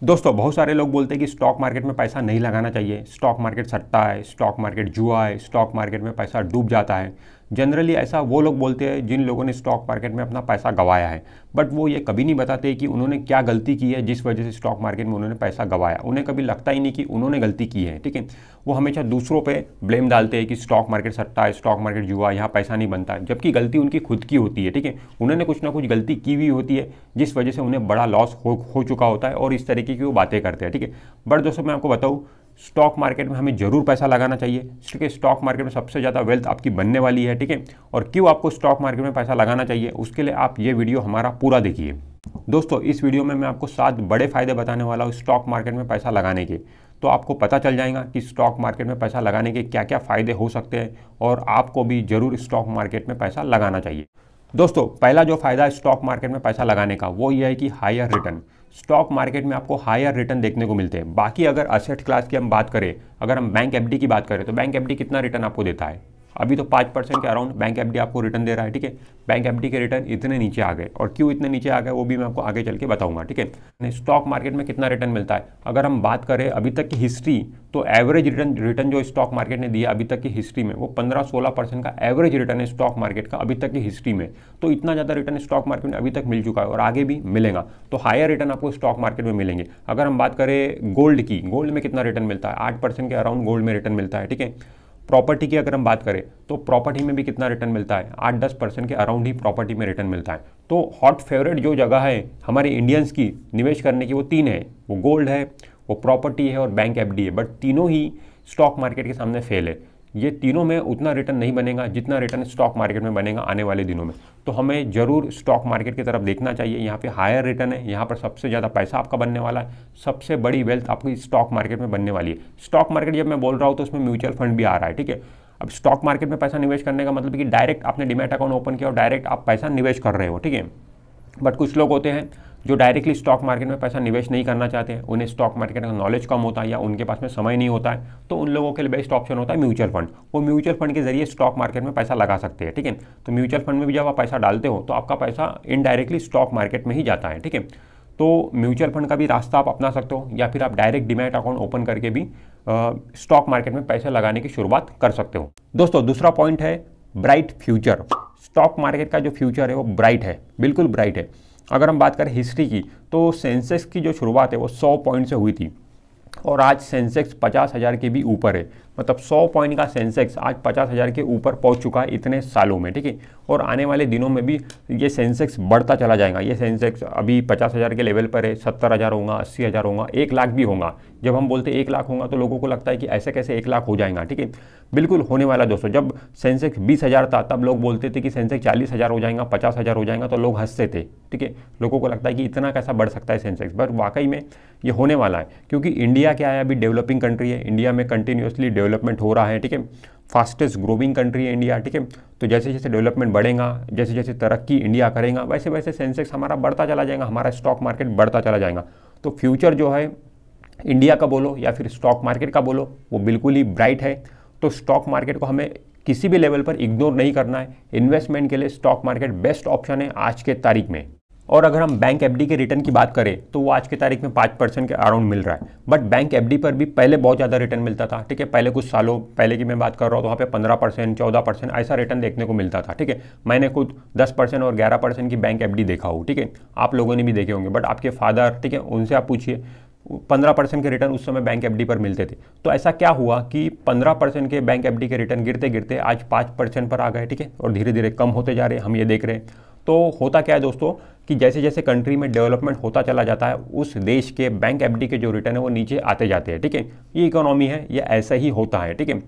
दोस्तों बहुत सारे लोग बोलते हैं कि स्टॉक मार्केट में पैसा नहीं लगाना चाहिए, स्टॉक मार्केट सट्टा है, स्टॉक मार्केट जुआ है, स्टॉक मार्केट में पैसा डूब जाता है। जनरली ऐसा वो लोग बोलते हैं जिन लोगों ने स्टॉक मार्केट में अपना पैसा गंवाया है, बट वो ये कभी नहीं बताते कि उन्होंने क्या गलती की है जिस वजह से स्टॉक मार्केट में उन्होंने पैसा गंवाया। उन्हें कभी लगता ही नहीं कि उन्होंने गलती की है, ठीक है। वो हमेशा दूसरों पे ब्लेम डालते हैं कि स्टॉक मार्केट सट्टा है, स्टॉक मार्केट जुआ, यहाँ पैसा नहीं बनता है, जबकि गलती उनकी खुद की होती है, ठीक है। उन्होंने कुछ ना कुछ गलती की हुई होती है जिस वजह से उन्हें बड़ा लॉस हो चुका होता है और इस तरीके की वो बातें करते हैं, ठीक है। बट दोस्तों मैं आपको बताऊँ, स्टॉक मार्केट में हमें जरूर पैसा लगाना चाहिए, क्योंकि स्टॉक मार्केट में सबसे ज़्यादा वेल्थ आपकी बनने वाली है, ठीक है। और क्यों आपको स्टॉक मार्केट में पैसा लगाना चाहिए उसके लिए आप ये वीडियो हमारा पूरा देखिए। दोस्तों इस वीडियो में मैं आपको 7 बड़े फायदे बताने वाला हूँ स्टॉक मार्केट में पैसा लगाने के। तो आपको पता चल जाएगा कि स्टॉक मार्केट में पैसा लगाने के क्या क्या फ़ायदे हो सकते हैं और आपको भी जरूर स्टॉक मार्केट में पैसा लगाना चाहिए। दोस्तों पहला जो फ़ायदा है स्टॉक मार्केट में पैसा लगाने का वो ये है कि हायर रिटर्न। स्टॉक मार्केट में आपको हायर रिटर्न देखने को मिलते हैं। बाकी अगर असेट क्लास की हम बात करें, अगर हम बैंक एफडी की बात करें तो बैंक एफडी कितना रिटर्न आपको देता है? अभी तो 5% के अराउंड बैंक एफडी आपको रिटर्न दे रहा है, ठीक है। बैंक एफडी के रिटर्न इतने नीचे आ गए, और क्यों इतने नीचे आ गए वो भी मैं आपको आगे चल के बताऊंगा, ठीक है। स्टॉक मार्केट में कितना रिटर्न मिलता है अगर हम बात करें अभी तक की हिस्ट्री, तो एवरेज रिटर्न जो स्टॉक मार्केट ने दिया अभी तक की हिस्ट्री में वो 15-16% का एवरेज रिटर्न है स्टॉक मार्केट का अभी तक की हिस्ट्री में। तो इतना ज़्यादा रिटर्न स्टॉक मार्केट में अभी तक मिल चुका है और आगे भी मिलेगा। तो हायर रिटर्न आपको स्टॉक मार्केट में मिलेंगे। अगर हम बात करें गोल्ड की, गोल्ड में कितना रिटर्न मिलता है? 8% के अराउंड गोल्ड में रिटर्न मिलता है, ठीक है। प्रॉपर्टी की अगर हम बात करें तो प्रॉपर्टी में भी कितना रिटर्न मिलता है? 8-10% के अराउंड ही प्रॉपर्टी में रिटर्न मिलता है। तो हॉट फेवरेट जो जगह है हमारे इंडियंस की निवेश करने की वो 3 है, वो गोल्ड है, वो प्रॉपर्टी है और बैंक एफडी है। बट तीनों ही स्टॉक मार्केट के सामने फेल है। ये तीनों में उतना रिटर्न नहीं बनेगा जितना रिटर्न स्टॉक मार्केट में बनेगा आने वाले दिनों में। तो हमें जरूर स्टॉक मार्केट की तरफ देखना चाहिए। यहाँ पे हायर रिटर्न है, यहाँ पर सबसे ज़्यादा पैसा आपका बनने वाला है, सबसे बड़ी वेल्थ आपकी स्टॉक मार्केट में बनने वाली है। स्टॉक मार्केट जब मैं बोल रहा हूँ तो उसमें म्यूचुअल फंड भी आ रहा है, ठीक है। अब स्टॉक मार्केट में पैसा निवेश करने का मतलब कि डायरेक्ट आपने डीमैट अकाउंट ओपन किया और डायरेक्ट आप पैसा निवेश कर रहे हो, ठीक है। बट कुछ लोग होते हैं जो डायरेक्टली स्टॉक मार्केट में पैसा निवेश नहीं करना चाहते हैं, उन्हें स्टॉक मार्केट का नॉलेज कम होता है या उनके पास में समय नहीं होता है, तो उन लोगों के लिए बेस्ट ऑप्शन होता है म्यूचुअल फंड। वो म्यूचुअल फंड के जरिए स्टॉक मार्केट में पैसा लगा सकते हैं, ठीक है। तो म्यूचुअल फंड में भी जब आप पैसा डालते हो तो आपका पैसा इनडायरेक्टली स्टॉक मार्केट में ही जाता है, ठीक है। तो म्यूचुअल फंड का भी रास्ता आप अपना सकते हो या फिर आप डायरेक्ट डीमैट अकाउंट ओपन करके भी स्टॉक मार्केट में पैसे लगाने की शुरुआत कर सकते हो। दोस्तों दूसरा पॉइंट है ब्राइट फ्यूचर। स्टॉक मार्केट का जो फ्यूचर है वो ब्राइट है, बिल्कुल ब्राइट है। अगर हम बात करें हिस्ट्री की तो सेंसेक्स की जो शुरुआत है वो 100 पॉइंट से हुई थी और आज सेंसेक्स 50,000 के भी ऊपर है। मतलब 100 पॉइंट का सेंसेक्स आज 50,000 के ऊपर पहुंच चुका है इतने सालों में, ठीक है। और आने वाले दिनों में भी ये सेंसेक्स बढ़ता चला जाएगा। ये सेंसेक्स अभी 50,000 के लेवल पर है, 70,000 होगा, 80,000 होगा, 1 लाख भी होगा। जब हम बोलते 1 लाख होगा तो लोगों को लगता है कि ऐसे कैसे 1 लाख हो जाएगा, ठीक है। बिल्कुल होने वाला दोस्तों। जब सेंसेक्स 20,000 था तब लोग बोलते थे कि सेंसेक्स 40,000 हो जाएगा, 50,000 हो जाएगा, तो लोग हंसते थे, ठीक है। लोगों को लगता है कि इतना कैसा बढ़ सकता है सेंसेक्स, पर वाकई में ये होने वाला है। क्योंकि इंडिया क्या है, अभी डेवलपिंग कंट्री है, इंडिया में कंटिन्यूसली डेवलपमेंट हो रहा है, ठीक है। फास्टेस्ट ग्रोइंग कंट्री है इंडिया, ठीक है। तो जैसे जैसे डेवलपमेंट बढ़ेगा, जैसे जैसे तरक्की इंडिया करेगा, वैसे वैसे सेंसेक्स हमारा बढ़ता चला जाएगा, हमारा स्टॉक मार्केट बढ़ता चला जाएगा। तो फ्यूचर जो है इंडिया का बोलो या फिर स्टॉक मार्केट का बोलो वो बिल्कुल ही ब्राइट है। तो स्टॉक मार्केट को हमें किसी भी लेवल पर इग्नोर नहीं करना है। इन्वेस्टमेंट के लिए स्टॉक मार्केट बेस्ट ऑप्शन है आज के तारीख में। और अगर हम बैंक एफडी के रिटर्न की बात करें तो वो आज की तारीख में 5% के अराउंड मिल रहा है। बट बैंक एफडी पर भी पहले बहुत ज़्यादा रिटर्न मिलता था, ठीक है। पहले कुछ सालों पहले की मैं बात कर रहा हूँ तो वहाँ पे 15%, 14% ऐसा रिटर्न देखने को मिलता था, ठीक है। मैंने खुद 10% और 11% की बैंक एफडी देखा हूँ, ठीक है। आप लोगों ने भी देखे होंगे, बट आपके फादर, ठीक है, उनसे आप पूछिए, 15% के रिटर्न उस समय बैंक एफडी पर मिलते थे। तो ऐसा क्या हुआ कि 15% के बैंक एफडी के रिटर्न गिरते गिरते आज 5% पर आ गए, ठीक है। और धीरे धीरे कम होते जा रहे हैं, हम ये देख रहे हैं। तो होता क्या है दोस्तों कि जैसे जैसे कंट्री में डेवलपमेंट होता चला जाता है उस देश के बैंक एफडी के जो रिटर्न है वो नीचे आते जाते हैं, ठीक है। ये इकोनॉमी है, ये ऐसा ही होता है, ठीक है।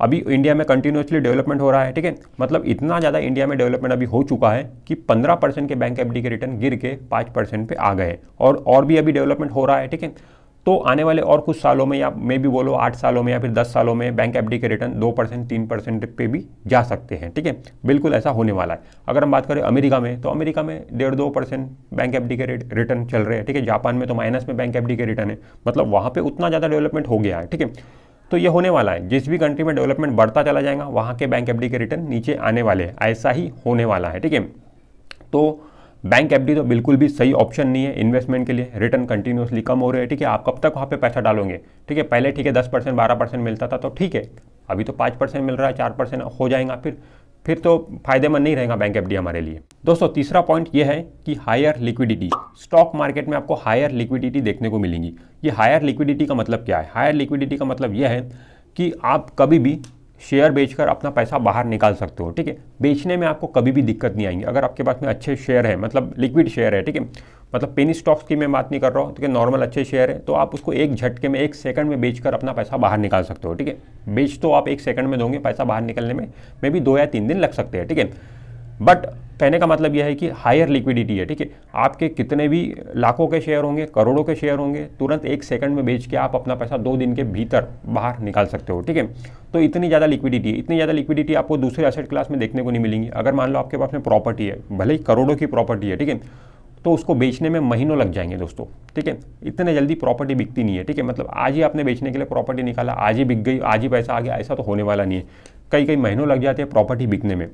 अभी इंडिया में कंटिन्यूसली डेवलपमेंट हो रहा है, ठीक है। मतलब इतना ज़्यादा इंडिया में डेवलपमेंट अभी हो चुका है कि 15% के बैंक एफडी के रिटर्न गिर के 5% पे आ गए और भी अभी डेवलपमेंट हो रहा है, ठीक है। तो आने वाले और कुछ सालों में या मे भी बोलो 8 सालों में या फिर 10 सालों में बैंक एफडी के रिटर्न 2%, 3% पे भी जा सकते हैं, ठीक है। बिल्कुल ऐसा होने वाला है। अगर हम बात करें अमेरिका में तो अमेरिका में 1.5-2% बैंक एफडी के रिटर्न चल रहे हैं, ठीक है। जापान में तो माइनस में बैंक एफडी के रिटर्न है। मतलब वहाँ पे उतना ज़्यादा डेवलपमेंट हो गया है, ठीक है। तो ये होने वाला है, जिस भी कंट्री में डेवलपमेंट बढ़ता चला जाएगा वहाँ के बैंक एफडी के रिटर्न नीचे आने वाले हैं, ऐसा ही होने वाला है, ठीक है। तो बैंक एफडी तो बिल्कुल भी सही ऑप्शन नहीं है इन्वेस्टमेंट के लिए, रिटर्न कंटिन्यूसली कम हो रहे हैं, ठीक है। आप कब तक वहाँ पे पैसा डालोगे, ठीक है। पहले ठीक है 10% 12% मिलता था तो ठीक है, अभी तो 5% मिल रहा है, 4% हो जाएगा, फिर तो फायदेमंद नहीं रहेगा बैंक एफडी हमारे लिए। दोस्तों तीसरा पॉइंट ये है कि हायर लिक्विडिटी। स्टॉक मार्केट में आपको हायर लिक्विडिटी देखने को मिलेंगी। ये हायर लिक्विडिटी का मतलब क्या है? हायर लिक्विडिटी का मतलब यह है कि आप कभी भी शेयर बेचकर अपना पैसा बाहर निकाल सकते हो, ठीक है। बेचने में आपको कभी भी दिक्कत नहीं आएंगी अगर आपके पास में अच्छे शेयर है, मतलब लिक्विड शेयर है, ठीक है। मतलब पेनी स्टॉक्स की मैं बात नहीं कर रहा हूँ, ठीक है। नॉर्मल अच्छे शेयर है तो आप उसको एक झटके में 1 सेकंड में बेचकर अपना पैसा बाहर निकाल सकते हो, ठीक है। बेच तो आप 1 सेकंड में दोगे, पैसा बाहर निकलने में भी 2 या 3 दिन लग सकते हैं, ठीक है। बट कहने का मतलब यह है कि हायर लिक्विडिटी है, ठीक है। आपके कितने भी लाखों के शेयर होंगे, करोड़ों के शेयर होंगे, तुरंत 1 सेकंड में बेच के आप अपना पैसा 2 दिन के भीतर बाहर निकाल सकते हो, ठीक है। तो इतनी ज़्यादा लिक्विडिटी आपको दूसरे एसेट क्लास में देखने को नहीं मिलेंगी। अगर मान लो आपके पास में प्रॉपर्टी है, भले ही करोड़ों की प्रॉपर्टी है, ठीक है, तो उसको बेचने में महीनों लग जाएंगे दोस्तों, ठीक है। इतने जल्दी प्रॉपर्टी बिकती नहीं है, ठीक है। मतलब आज ही आपने बेचने के लिए प्रॉपर्टी निकाला, आज ही बिक गई, आज ही पैसा आ गया, ऐसा तो होने वाला नहीं है। कई महीनों लग जाते हैं प्रॉपर्टी बिकने में,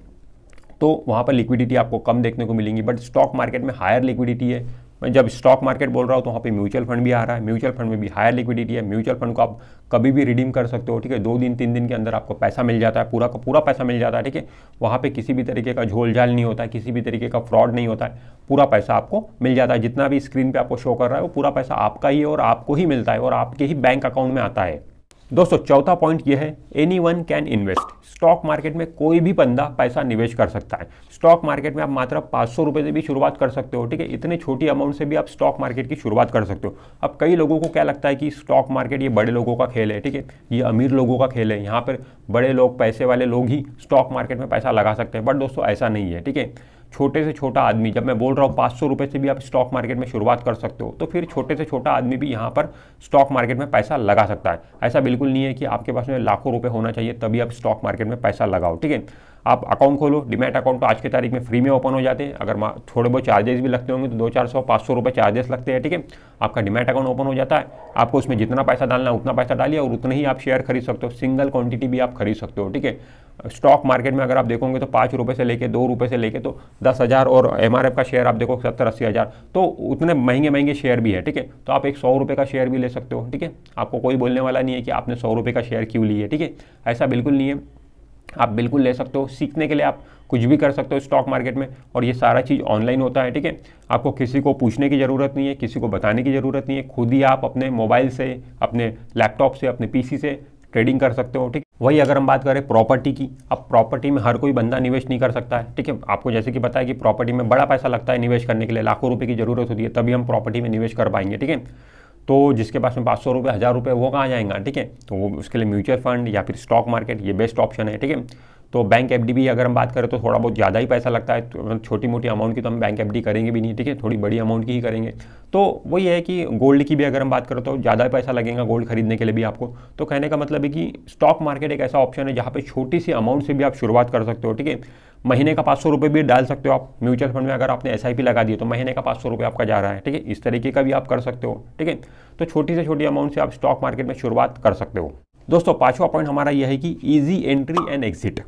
तो वहाँ पर लिक्विडिटी आपको कम देखने को मिलेंगी। बट स्टॉक मार्केट में हायर लिक्विडिटी है। मैं जब स्टॉक मार्केट बोल रहा हूँ तो वहाँ पे म्यूचुअल फंड भी आ रहा है, म्यूचुअल फंड में भी हायर लिक्विडिटी है। म्यूचुअल फंड को आप कभी भी रिडीम कर सकते हो, ठीक है। 2 दिन 3 दिन के अंदर आपको पैसा मिल जाता है, पूरा का पूरा पैसा मिल जाता है, ठीक है। वहाँ पे किसी भी तरीके का झोल झाल नहीं होता है, किसी भी तरीके का फ्रॉड नहीं होता है, पूरा पैसा आपको मिल जाता है। जितना भी स्क्रीन पर आपको शो कर रहा है वो पूरा पैसा आपका ही है और आपको ही मिलता है और आपके ही बैंक अकाउंट में आता है। दोस्तों चौथा पॉइंट यह है, anyone can invest. Stock market में कोई भी बंदा पैसा निवेश कर सकता है। स्टॉक मार्केट में आप मात्र 500 रुपये से भी शुरुआत कर सकते हो, ठीक है। इतने छोटी अमाउंट से भी आप स्टॉक मार्केट की शुरुआत कर सकते हो। अब कई लोगों को क्या लगता है कि स्टॉक मार्केट ये बड़े लोगों का खेल है, ठीक है, ये अमीर लोगों का खेल है, यहाँ पर बड़े लोग, पैसे वाले लोग ही स्टॉक मार्केट में पैसा लगा सकते हैं। बट दोस्तों ऐसा नहीं है, ठीक है। छोटे से छोटा आदमी, जब मैं बोल रहा हूँ 500 रुपये से भी आप स्टॉक मार्केट में शुरुआत कर सकते हो, तो फिर छोटे से छोटा आदमी भी यहाँ पर स्टॉक मार्केट में पैसा लगा सकता है। ऐसा बिल्कुल नहीं है कि आपके पास में लाखों रुपए होना चाहिए तभी आप स्टॉक मार्केट में पैसा लगाओ, ठीक है। आप अकाउंट खोलो, डीमैट अकाउंट तो आज की तारीख में फ्री में ओपन हो जाते हैं। अगर थोड़े बहुत चार्जेस भी लगते होंगे तो 200-400-500 रुपये चार्जेस लगते हैं, ठीक है। आपका डीमैट अकाउंट ओपन हो जाता है, आपको उसमें जितना पैसा डालना है उतना पैसा डालिए और उतने ही आप शेयर खरीद सकते हो, सिंगल क्वांटिटी भी आप खरीद सकते हो, ठीक है। स्टॉक मार्केट में अगर आप देखोगे तो 5 रुपये से लेके 2 रुपये से लेके तो 10,000 और MRF का शेयर आप देखो 70-80 हज़ार, तो उतने महंगे शेयर भी है, ठीक है। तो आप एक 100 रुपये का शेयर भी ले सकते हो, ठीक है। आपको कोई बोलने वाला नहीं है कि आपने 100 रुपये का शेयर क्यों लिए, ठीक है। ऐसा बिल्कुल नहीं है, आप बिल्कुल ले सकते हो। सीखने के लिए आप कुछ भी कर सकते हो स्टॉक मार्केट में, और ये सारा चीज़ ऑनलाइन होता है, ठीक है। आपको किसी को पूछने की ज़रूरत नहीं है, किसी को बताने की ज़रूरत नहीं है, खुद ही आप अपने मोबाइल से, अपने लैपटॉप से, अपने PC से ट्रेडिंग कर सकते हो, ठीक। वही अगर हम बात करें प्रॉपर्टी की, अब प्रॉपर्टी में हर कोई बंदा निवेश नहीं कर सकता है, ठीक है। आपको जैसे कि पता है कि प्रॉपर्टी में बड़ा पैसा लगता है निवेश करने के लिए, लाखों रुपए की जरूरत होती है तभी हम प्रॉपर्टी में निवेश कर पाएंगे, ठीक है। तो जिसके पास में 500 रुपये, 1000 रुपये, वो कहाँ जाएगा, ठीक है। तो वो उसके लिए म्यूचुअल फंड या फिर स्टॉक मार्केट ये बेस्ट ऑप्शन है, ठीक है। तो बैंक एफडी भी अगर हम बात करें तो थोड़ा बहुत ज़्यादा ही पैसा लगता है, तो छोटी मोटी अमाउंट की तो हम बैंक एफडी करेंगे भी नहीं, ठीक है, थोड़ी बड़ी अमाउंट की ही करेंगे। तो वही है कि गोल्ड की भी अगर हम बात करें तो ज़्यादा पैसा लगेगा गोल्ड खरीदने के लिए भी आपको। तो कहने का मतलब है कि स्टॉक मार्केट एक ऐसा ऑप्शन है जहाँ पे छोटी सी अमाउंट से भी आप शुरुआत कर सकते हो, ठीक है। महीने का 500 रुपये भी डाल सकते हो आप म्यूचुअल फंड में। अगर आपने SIP लगा दी तो महीने का 500 रुपये आपका जा रहा है, ठीक है। इस तरीके का भी आप कर सकते हो, ठीक है। तो छोटी से छोटी अमाउंट से आप स्टॉक मार्केट में शुरुआत कर सकते हो। दोस्तों पांचवा पॉइंट हमारा यह है कि easy entry and exit.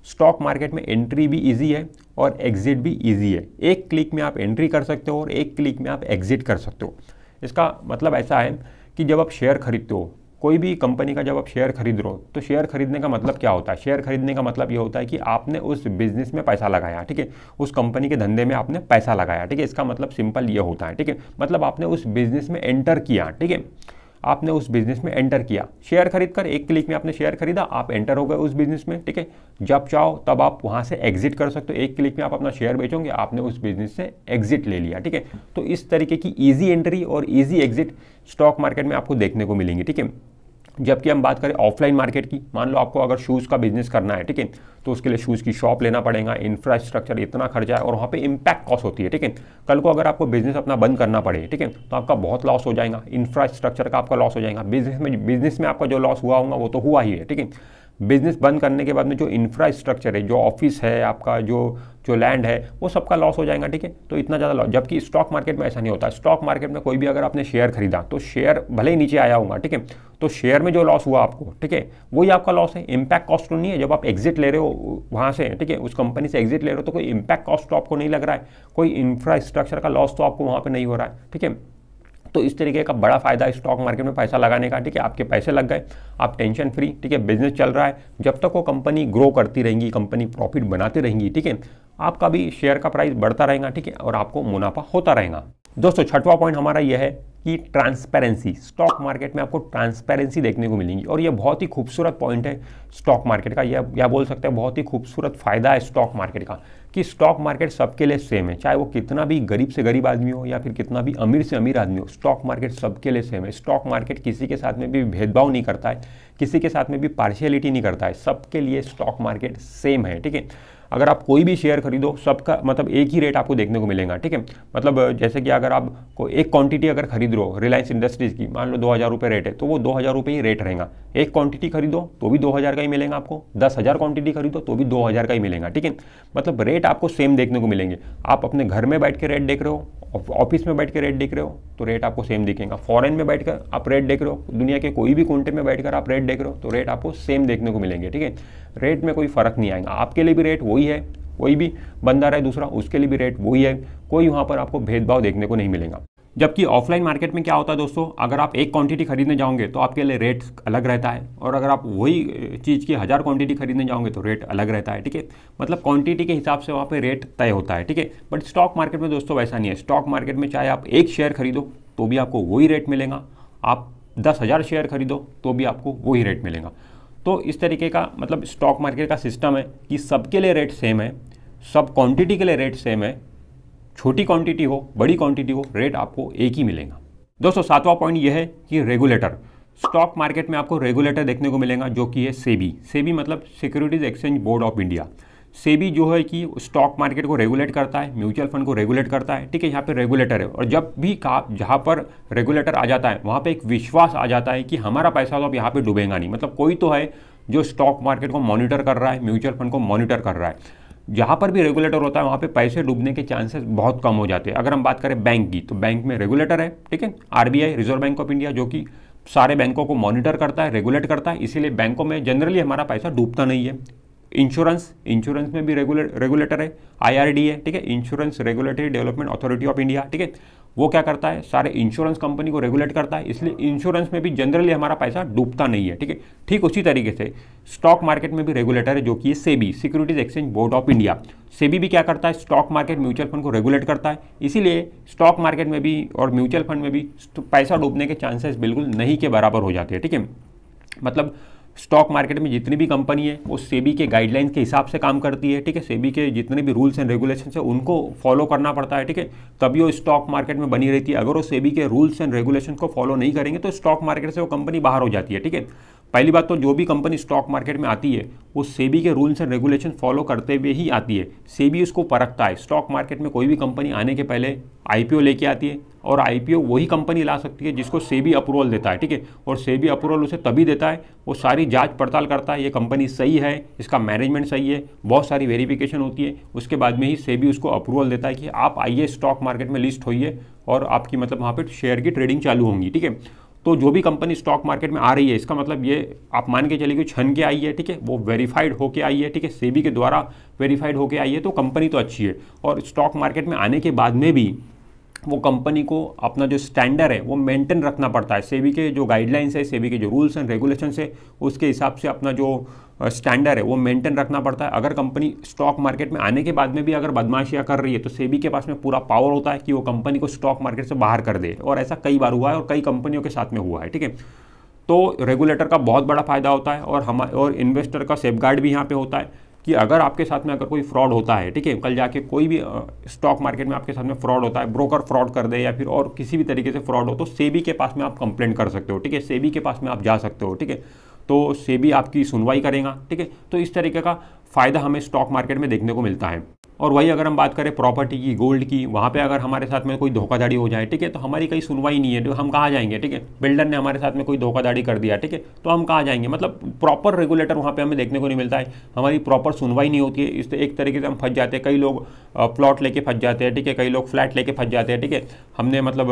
Stock market में एंट्री भी इजी है और एग्जिट भी इजी है। एक क्लिक में आप एंट्री कर सकते हो और एक क्लिक में आप एग्जिट कर सकते हो। इसका मतलब ऐसा है कि जब आप शेयर खरीदते हो, कोई भी कंपनी का जब आप शेयर खरीद रहे हो, तो शेयर खरीदने का मतलब क्या होता है? शेयर खरीदने का मतलब ये होता है कि आपने उस बिजनेस में पैसा लगाया, ठीक है, उस कंपनी के धंधे में आपने पैसा लगाया, ठीक है। इसका मतलब सिंपल ये होता है, ठीक है, मतलब आपने उस बिजनेस में एंटर किया, ठीक है, आपने उस बिजनेस में एंटर किया। शेयर खरीदकर एक क्लिक में आपने शेयर खरीदा, आप एंटर हो गए उस बिजनेस में, ठीक है। जब चाहो तब आप वहां से एग्जिट कर सकते हो। एक क्लिक में आप अपना शेयर बेचोगे, आपने उस बिजनेस से एग्जिट ले लिया, ठीक है। तो इस तरीके की इजी एंट्री और इजी एग्जिट स्टॉक मार्केट में आपको देखने को मिलेंगी, ठीक है। जबकि हम बात करें ऑफलाइन मार्केट की, मान लो आपको अगर शूज़ का बिजनेस करना है, ठीक है, तो उसके लिए शूज़ की शॉप लेना पड़ेगा, इंफ्रास्ट्रक्चर इतना खर्चा है और वहाँ पे इम्पैक्ट कॉस्ट होती है, ठीक है। कल को अगर आपको बिजनेस अपना बंद करना पड़े, ठीक है, तो आपका बहुत लॉस हो जाएगा, इंफ्रास्ट्रक्चर का आपका लॉस हो जाएगा। बिजनेस में आपका जो लॉस हुआ होगा वो तो हुआ ही है, ठीक है। बिजनेस बंद करने के बाद में जो इंफ्रास्ट्रक्चर है, जो ऑफिस है आपका, जो जो लैंड है, वो सबका लॉस हो जाएगा, ठीक है। तो इतना ज़्यादा लॉस, जबकि स्टॉक मार्केट में ऐसा नहीं होता। स्टॉक मार्केट में कोई भी अगर आपने शेयर खरीदा तो शेयर भले ही नीचे आया होगा, ठीक है, तो शेयर में जो लॉस हुआ आपको, ठीक है, वही आपका लॉस है, इम्पैक्ट कॉस्ट तो नहीं है। जब आप एग्जिट ले रहे हो वहाँ से, ठीक है, उस कंपनी से एग्जिट ले रहे हो तो कोई इम्पैक्ट कॉस्ट तो आपको नहीं लग रहा है, कोई इंफ्रास्ट्रक्चर का लॉस तो आपको वहाँ पर नहीं हो रहा है, ठीक है। तो इस तरीके का बड़ा फायदा है स्टॉक मार्केट में पैसा लगाने का, ठीक है। आपके पैसे लग गए, आप टेंशन फ्री, ठीक है, बिजनेस चल रहा है, जब तक वो कंपनी ग्रो करती रहेंगी, कंपनी प्रॉफिट बनाती रहेंगी, ठीक है, आपका भी शेयर का प्राइस बढ़ता रहेगा, ठीक है, और आपको मुनाफा होता रहेगा। दोस्तों छठवां पॉइंट हमारा यह है कि ट्रांसपेरेंसी। स्टॉक मार्केट में आपको ट्रांसपेरेंसी देखने को मिलेंगी, और यह बहुत ही खूबसूरत पॉइंट है स्टॉक मार्केट का, या बोल सकते हैं बहुत ही खूबसूरत फायदा है स्टॉक मार्केट का, कि स्टॉक मार्केट सबके लिए सेम है, चाहे वो कितना भी गरीब से गरीब आदमी हो या फिर कितना भी अमीर से अमीर आदमी हो, स्टॉक मार्केट सबके लिए सेम है। स्टॉक मार्केट किसी के साथ में भी भेदभाव नहीं करता है, किसी के साथ में भी पार्शियलिटी नहीं करता है, सबके लिए स्टॉक मार्केट सेम है, ठीक है। अगर आप कोई भी शेयर खरीदो, सबका मतलब एक ही रेट आपको देखने को मिलेगा, ठीक है। मतलब जैसे कि अगर आप को एक क्वांटिटी अगर खरीद रहे हो रिलायंस इंडस्ट्रीज की, मान लो 2000 रुपये रेट है, तो वो 2000 रुपये ही रेट रहेगा। एक क्वांटिटी खरीदो तो भी 2000 का ही मिलेगा आपको, 10,000 क्वांटिटी खरीदो तो भी 2000 का ही मिलेगा, ठीक है। मतलब रेट आपको सेम देखने को मिलेंगे। आप अपने घर में बैठ के रेट देख रहे हो, ऑफिस में बैठ के रेट देख रहे हो तो रेट आपको सेम दिखेगा। फॉरेन में बैठकर आप रेट देख रहे हो, दुनिया के कोई भी कोने में बैठकर आप रेट देख रहे हो तो रेट आपको सेम देखने को मिलेंगे, ठीक है। रेट में कोई फर्क नहीं आएगा, आपके लिए भी रेट वही है, कोई भी बंदा रहे दूसरा उसके लिए भी रेट वही है, कोई वहाँ पर आपको भेदभाव देखने को नहीं मिलेगा। जबकि ऑफलाइन मार्केट में क्या होता है दोस्तों, अगर आप एक क्वांटिटी खरीदने जाओगे तो आपके लिए रेट अलग रहता है, और अगर आप वही चीज़ की 1000 क्वांटिटी खरीदने जाओगे तो रेट अलग रहता है, ठीक है। मतलब क्वांटिटी के हिसाब से वहाँ पे रेट तय होता है, ठीक है। बट स्टॉक मार्केट में दोस्तों वैसा नहीं है। स्टॉक मार्केट में चाहे आप एक शेयर खरीदो तो भी आपको वही रेट मिलेगा, आप 10,000 शेयर खरीदो तो भी आपको वही रेट मिलेगा। तो इस तरीके का मतलब स्टॉक मार्केट का सिस्टम है कि सबके लिए रेट सेम है, सब क्वांटिटी के लिए रेट सेम है, छोटी क्वांटिटी हो बड़ी क्वांटिटी हो रेट आपको एक ही मिलेगा। दोस्तों सातवां पॉइंट यह है कि रेगुलेटर। स्टॉक मार्केट में आपको रेगुलेटर देखने को मिलेगा जो कि है सेबी। सेबी मतलब securities exchange board of India. SEBI जो है कि स्टॉक मार्केट को रेगुलेट करता है, म्यूचुअल फंड को रेगुलेट करता है, ठीक है। यहाँ पे रेगुलेटर है, और जब भी जहाँ पर रेगुलेटर आ जाता है वहाँ पे एक विश्वास आ जाता है कि हमारा पैसा तो अब यहाँ पे डूबेगा नहीं। मतलब कोई तो है जो स्टॉक मार्केट को मॉनिटर कर रहा है, म्यूचुअल फंड को मॉनिटर कर रहा है। जहाँ पर भी रेगुलेटर होता है वहाँ पे पैसे डूबने के चांसेस बहुत कम हो जाते हैं। अगर हम बात करें बैंक की, तो बैंक में रेगुलेटर है, ठीक है, RBI, reserve bank of India, जो कि सारे बैंकों को मॉनिटर करता है, रेगुलेट करता है, इसीलिए बैंकों में जनरली हमारा पैसा डूबता नहीं है। इंश्योरेंस में भी रेगुलेटर है, आईआरडी है, ठीक है, insurance regulatory development authority of India, ठीक है। वो क्या करता है, सारे इंश्योरेंस कंपनी को रेगुलेट करता है, इसलिए इंश्योरेंस में भी जनरली हमारा पैसा डूबता नहीं है, ठीक है। ठीक उसी तरीके से स्टॉक मार्केट में भी रेगुलेटर है जो कि SEBI, securities exchange board of India. SEBI भी क्या करता है, स्टॉक मार्केट म्यूचुअल फंड को रेगुलेट करता है, इसीलिए स्टॉक मार्केट में भी और म्यूचुअल फंड में भी पैसा डूबने के चांसेस बिल्कुल नहीं के बराबर हो जाते हैं, ठीक है। मतलब स्टॉक मार्केट में जितनी भी कंपनी है वो सेबी के गाइडलाइंस के हिसाब से काम करती है, ठीक है। सेबी के जितने भी रूल्स एंड रेगुलेशन है उनको फॉलो करना पड़ता है, ठीक है, तभी वो स्टॉक मार्केट में बनी रहती है। अगर वो सेबी के रूल्स एंड रेगुलेशन को फॉलो नहीं करेंगे तो स्टॉक मार्केट से वो कंपनी बाहर हो जाती है, ठीक है। पहली बात तो जो भी कंपनी स्टॉक मार्केट में आती है वो सेबी के रूल्स एंड रेगुलेशन फॉलो करते हुए ही आती है। सेबी उसको परखता है। स्टॉक मार्केट में कोई भी कंपनी आने के पहले आईपीओ लेके आती है, और आईपीओ वही कंपनी ला सकती है जिसको सेबी अप्रूवल देता है, ठीक है। और सेबी अप्रूवल उसे तभी देता है, वो सारी जांच पड़ताल करता है, ये कंपनी सही है, इसका मैनेजमेंट सही है, बहुत सारी वेरिफिकेशन होती है, उसके बाद में ही सेबी उसको अप्रूवल देता है कि आप आइए स्टॉक मार्केट में लिस्ट होइए और आपकी मतलब वहाँ पर शेयर की ट्रेडिंग चालू होंगी, ठीक है। तो जो भी कंपनी स्टॉक मार्केट में आ रही है इसका मतलब ये आप मान के चलिए कि छन के आई है, ठीक है, वो वेरीफाइड होके आई है, ठीक है, सेबी के द्वारा वेरीफाइड होके आई है, तो कंपनी तो अच्छी है। और स्टॉक मार्केट में आने के बाद में भी वो कंपनी को अपना जो स्टैंडर्ड है वो मेंटेन रखना पड़ता है। सेबी के जो गाइडलाइंस है, सेबी के जो रूल्स एंड रेगुलेशंस है, उसके हिसाब से अपना जो स्टैंडर्ड है वो मेंटेन रखना पड़ता है। अगर कंपनी स्टॉक मार्केट में आने के बाद में भी अगर बदमाशियां कर रही है तो सेबी के पास में पूरा पावर होता है कि वो कंपनी को स्टॉक मार्केट से बाहर कर दे, और ऐसा कई बार हुआ है और कई कंपनियों के साथ में हुआ है, ठीक है। तो रेगुलेटर का बहुत बड़ा फायदा होता है, और इन्वेस्टर का सेफगार्ड भी यहाँ पे होता है कि अगर आपके साथ में अगर कोई फ्रॉड होता है, ठीक है, कल जाके कोई भी स्टॉक मार्केट में आपके साथ में फ्रॉड होता है, ब्रोकर फ्रॉड कर दे या फिर और किसी भी तरीके से फ्रॉड हो, तो सेबी के पास में आप कंप्लेंट कर सकते हो, ठीक है, सेबी के पास में आप जा सकते हो, ठीक है। तो सेबी आपकी सुनवाई करेगा, ठीक है। तो इस तरीके का फायदा हमें स्टॉक मार्केट में देखने को मिलता है। और वही अगर हम बात करें प्रॉपर्टी की, गोल्ड की, वहाँ पे अगर हमारे साथ में कोई धोखाधड़ी हो जाए, ठीक है, तो हमारी कहीं सुनवाई नहीं है, तो हम कहाँ जाएंगे, ठीक है। बिल्डर ने हमारे साथ में कोई धोखाधड़ी कर दिया, ठीक है, तो हम कहाँ जाएंगे, मतलब प्रॉपर रेगुलेटर वहाँ पे हमें देखने को नहीं मिलता है, हमारी प्रॉपर सुनवाई नहीं होती है। इस एक तरीके से हम फंस जाते हैं, कई लोग प्लॉट लेके फंस जाते हैं, ठीक है, कई लोग फ्लैट लेके फंस जाते हैं, ठीक है, हमने मतलब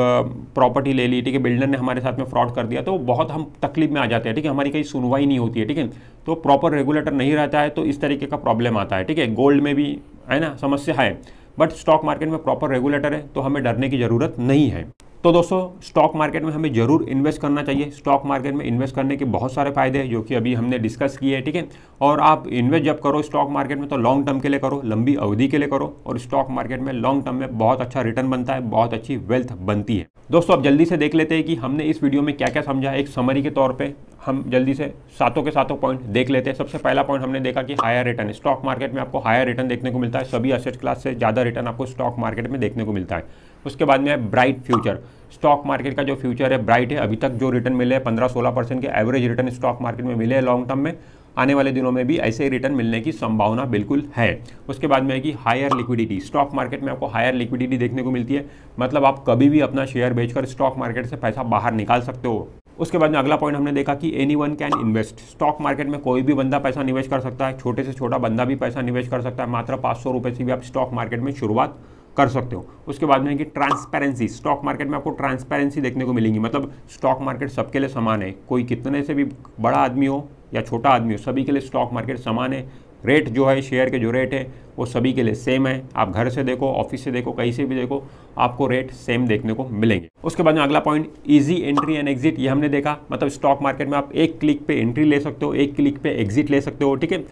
प्रॉपर्टी ले ली, ठीक है, बिल्डर ने हमारे साथ में फ्रॉड कर दिया, तो बहुत हम तकलीफ में आ जाते हैं, ठीक है, हमारी कहीं सुनवाई नहीं होती है, ठीक है। तो प्रॉपर रेगुलेटर नहीं रहता है तो इस तरीके का प्रॉब्लम आता है, ठीक है। गोल्ड में भी है ना समस्या है, बट स्टॉक मार्केट में प्रॉपर रेगुलेटर है तो हमें डरने की ज़रूरत नहीं है। तो दोस्तों स्टॉक मार्केट में हमें जरूर इन्वेस्ट करना चाहिए। स्टॉक मार्केट में इन्वेस्ट करने के बहुत सारे फायदे हैं जो कि अभी हमने डिस्कस किए हैं, ठीक है। और आप इन्वेस्ट जब करो स्टॉक मार्केट में तो लॉन्ग टर्म के लिए करो, लंबी अवधि के लिए करो, और स्टॉक मार्केट में लॉन्ग टर्म में बहुत अच्छा रिटर्न बनता है, बहुत अच्छी वेल्थ बनती है। दोस्तों अब जल्दी से देख लेते हैं कि हमने इस वीडियो में क्या क्या समझा। एक समरी के तौर पे हम जल्दी से सातों के सातों पॉइंट देख लेते हैं। सबसे पहला पॉइंट हमने देखा कि हायर रिटर्न, स्टॉक मार्केट में आपको हायर रिटर्न देखने को मिलता है, सभी एसेट क्लास से ज़्यादा रिटर्न आपको स्टॉक मार्केट में देखने को मिलता है। उसके बाद में है ब्राइट फ्यूचर, स्टॉक मार्केट का जो फ्यूचर है ब्राइट है, अभी तक जो रिटर्न मिले हैं 15-16% के एवरेज रिटर्न स्टॉक मार्केट में मिले हैं लॉन्ग टर्म में, आने वाले दिनों में भी ऐसे ही रिटर्न मिलने की संभावना बिल्कुल है। उसके बाद में है कि हायर लिक्विडिटी, स्टॉक मार्केट में आपको हायर लिक्विडिटी देखने को मिलती है, मतलब आप कभी भी अपना शेयर बेचकर स्टॉक मार्केट से पैसा बाहर निकाल सकते हो। उसके बाद में अगला पॉइंट हमने देखा कि anyone can invest, stock market में कोई भी बंदा पैसा निवेश कर सकता है, छोटे से छोटा बंदा भी पैसा निवेश कर सकता है, मात्र 500 रुपये से भी आप स्टॉक मार्केट में शुरुआत कर सकते हो। उसके बाद में है कि ट्रांसपेरेंसी, स्टॉक मार्केट में आपको ट्रांसपेरेंसी देखने को मिलेंगी, मतलब स्टॉक मार्केट सबके लिए समान है, कोई कितने से भी बड़ा आदमी हो या छोटा आदमी हो, सभी के लिए स्टॉक मार्केट समान है। रेट जो है शेयर के जो रेट है वो सभी के लिए सेम है, आप घर से देखो, ऑफिस से देखो, कहीं से भी देखो, आपको रेट सेम देखने को मिलेंगे। उसके बाद में अगला point easy entry and exit, ये हमने देखा, मतलब स्टॉक मार्केट में आप एक क्लिक पे एंट्री ले सकते हो, एक क्लिक पे एग्जिट ले सकते हो, ठीक है।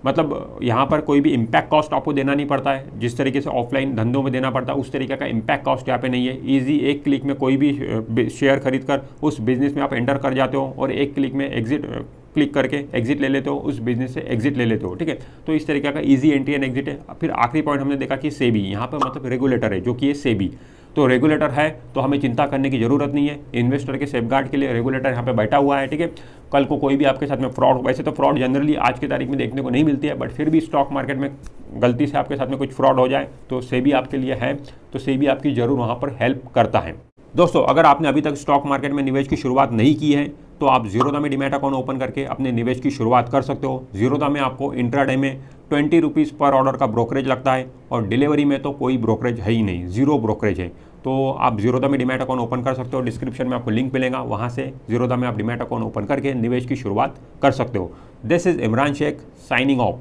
मतलब यहाँ पर कोई भी इम्पैक्ट कॉस्ट आपको देना नहीं पड़ता है, जिस तरीके से ऑफलाइन धंधों में देना पड़ता है उस तरीके का इम्पैक्ट कॉस्ट यहाँ पे नहीं है। इजी एक क्लिक में कोई भी शेयर खरीद कर उस बिजनेस में आप एंटर कर जाते हो और एक क्लिक में एग्जिट क्लिक करके एग्जिट ले लेते हो, उस बिजनेस से एग्जिट ले लेते हो, ठीक है। तो इस तरीके का इजी एंट्री एंड एग्जिट है। फिर आखिरी पॉइंट हमने देखा कि सेबी, यहाँ पर मतलब रेगुलेटर है जो कि ये सेबी, तो रेगुलेटर है तो हमें चिंता करने की जरूरत नहीं है, इन्वेस्टर के सेफगार्ड के लिए रेगुलेटर यहाँ पे बैठा हुआ है, ठीक है। कल को कोई भी आपके साथ में फ्रॉड हो, वैसे तो फ्रॉड जनरली आज की तारीख में देखने को नहीं मिलती है, बट फिर भी स्टॉक मार्केट में गलती से आपके साथ में कुछ फ्रॉड हो जाए तो सेबी आपके लिए है, तो सेबी आपकी जरूर वहाँ पर हेल्प करता है। दोस्तों अगर आपने अभी तक स्टॉक मार्केट में निवेश की शुरुआत नहीं की है तो आप जीरोधा में डीमैट अकाउंट ओपन करके अपने निवेश की शुरुआत कर सकते हो। जीरोधा में आपको इंट्राडे में 20 रुपीज़ पर ऑर्डर का ब्रोकरेज लगता है और डिलीवरी में तो कोई ब्रोकरेज है ही नहीं, जीरो ब्रोकरेज है। तो आप जीरोधा में डीमैट अकाउंट ओपन कर सकते हो, डिस्क्रिप्शन में आपको लिंक मिलेगा, वहाँ से जीरोधा में आप डीमैट अकाउंट ओपन करके निवेश की शुरुआत कर सकते हो। This is Imran Sheikh signing of.